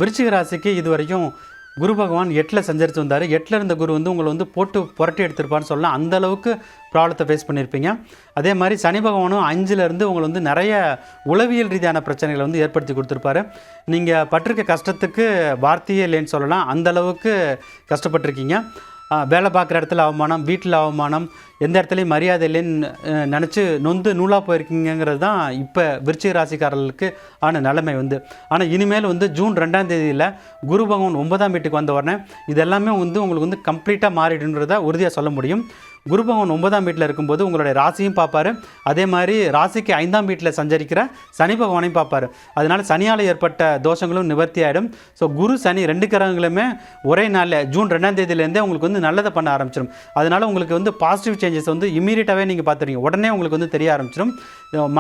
விருச்சிக ராசிக்கு இது வரைக்கும் குரு பகவான் 8ல் சஞ்சரித்து வந்தார். 8ல் இருந்த குரு வந்து உங்களை வந்து போட்டு புரட்டி எடுத்திருப்பான்னு சொல்லலாம். அந்தளவுக்கு ப்ராப்ளத்தை ஃபேஸ் பண்ணியிருப்பீங்க. அதே மாதிரி சனி பகவானும் 5லேருந்து உங்களை வந்து நிறைய உளவியல் ரீதியான பிரச்சனைகளை வந்து ஏற்படுத்தி கொடுத்துருப்பாரு. நீங்கள் பட்டிருக்க கஷ்டத்துக்கு வார்த்தையே இல்லைன்னு சொல்லலாம். அந்தளவுக்கு கஷ்டப்பட்டிருக்கீங்க. வேலை பார்க்குற இடத்துல அவமானம், வீட்டில் அவமானம், எந்த இடத்துலையும் மரியாதை இல்லைன்னு நினச்சி நொந்து நூலாக போயிருக்கீங்கிறது தான் இப்போ விருச்சிக ராசிக்காரர்களுக்கு ஆன நிலைமை வந்து. ஆனால் இனிமேல் வந்து ஜூன் 2ஆம் தேதியில் குரு பகவான் 9ஆம் வீட்டுக்கு வந்த உடனே இது எல்லாமே வந்து உங்களுக்கு வந்து கம்ப்ளீட்டாக மாறிடுன்றதை உறுதியாக சொல்ல முடியும். குரு பகவான் 9ஆம் வீட்டில் இருக்கும்போது உங்களுடைய ராசியும் பார்ப்பார். அதே மாதிரி ராசிக்கு 5ஆம் வீட்டில் சஞ்சரிக்கிற சனி பகவானையும் பார்ப்பார். அதனால் சனியால் ஏற்பட்ட தோஷங்களும் நிவர்த்தி ஆகிடும். ஸோ குரு சனி 2 கிரகங்களுமே ஒரே நாளில் ஜூன் 2ஆம் தேதியிலேருந்தே உங்களுக்கு வந்து நல்லதை பண்ண ஆரம்பிச்சிடும். அதனால் உங்களுக்கு வந்து பாசிட்டிவ் சேஞ்சஸ் வந்து இமீடியட்டாகவே நீங்கள் பார்த்துருவீங்க. உடனே உங்களுக்கு வந்து தெரிய ஆரம்பிச்சிடும்.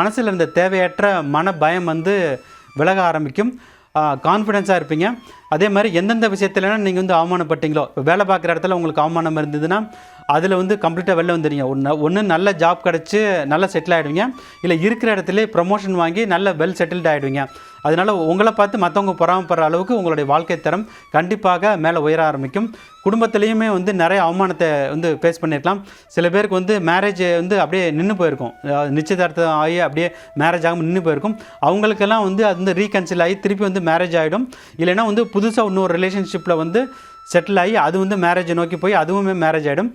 மனசில் இருந்த தேவையற்ற மன பயம் வந்து விலக ஆரம்பிக்கும். கான்ஃபிடென்ஸாக இருப்பீங்க. அதே மாதிரி எந்தெந்த விஷயத்துலனா நீங்கள் வந்து அவமானப்பட்டீங்களோ, இப்போ வேலை பார்க்குற இடத்துல உங்களுக்கு அவமானம் இருந்ததுன்னா அதில் வந்து கம்ப்ளீட்டாக வெளில வந்துடுங்க. ஒன்று நல்ல ஜாப் கிடச்சி நல்லா செட்டில் ஆகிடுவீங்க. இல்லை இருக்கிற இடத்துல ப்ரமோஷன் வாங்கி நல்ல வெல் செட்டில்டு ஆகிடுவீங்க. அதனால் உங்களை பார்த்து மற்றவங்க பொறாமப்படுற அளவுக்கு உங்களுடைய வாழ்க்கை தரம் கண்டிப்பாக மேலே உயர ஆரம்பிக்கும். குடும்பத்துலேயுமே வந்து நிறைய அவமானத்தை வந்து ஃபேஸ் பண்ணியிருக்கலாம். சில பேருக்கு வந்து மேரேஜ் வந்து அப்படியே நின்று போயிருக்கும். நிச்சயதார்த்தம் ஆகி அப்படியே மேரேஜ் ஆகாமல் நின்று போயிருக்கும். அவங்களுக்கெல்லாம் வந்து அது வந்து ரீகன்சில் ஆகி திருப்பி வந்து மேரேஜ் ஆகிடும். இல்லைனா வந்து புதுசாக இன்னொரு ரிலேஷன்ஷிப்பில் வந்து செட்டில் ஆகி அது வந்து மேரேஜை நோக்கி போய் அதுவுமே மேரேஜ் ஆகிடும்.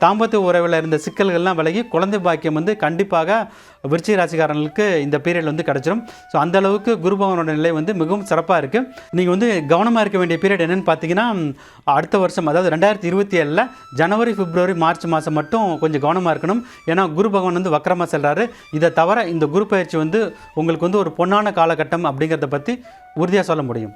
தாம்பத்திய உறவில் இருந்த சிக்கல்கள்லாம் விலகி குழந்தை பாக்கியம் வந்து கண்டிப்பாக விருச்சிக ராசிக்காரர்களுக்கு இந்த பீரியட் வந்து கிடச்சிடும். ஸோ அந்தளவுக்கு குரு பகவானோட நிலை வந்து மிகவும் சிறப்பாக இருக்குது. நீங்கள் வந்து கவனமாக இருக்க வேண்டிய பீரியட் என்னென்னு பார்த்தீங்கன்னா, அடுத்த வருஷம் அதாவது 2027 ஜனவரி, பிப்ரவரி, மார்ச் மாதம் மட்டும் கொஞ்சம் கவனமாக இருக்கணும். ஏன்னா குரு பகவான் வந்து வக்கரமாக செல்கிறாரு. இதை தவிர இந்த குரு பயிற்சி வந்து உங்களுக்கு வந்து ஒரு பொன்னான காலகட்டம் அப்படிங்கிறத பற்றி உறுதியாக சொல்ல முடியும்.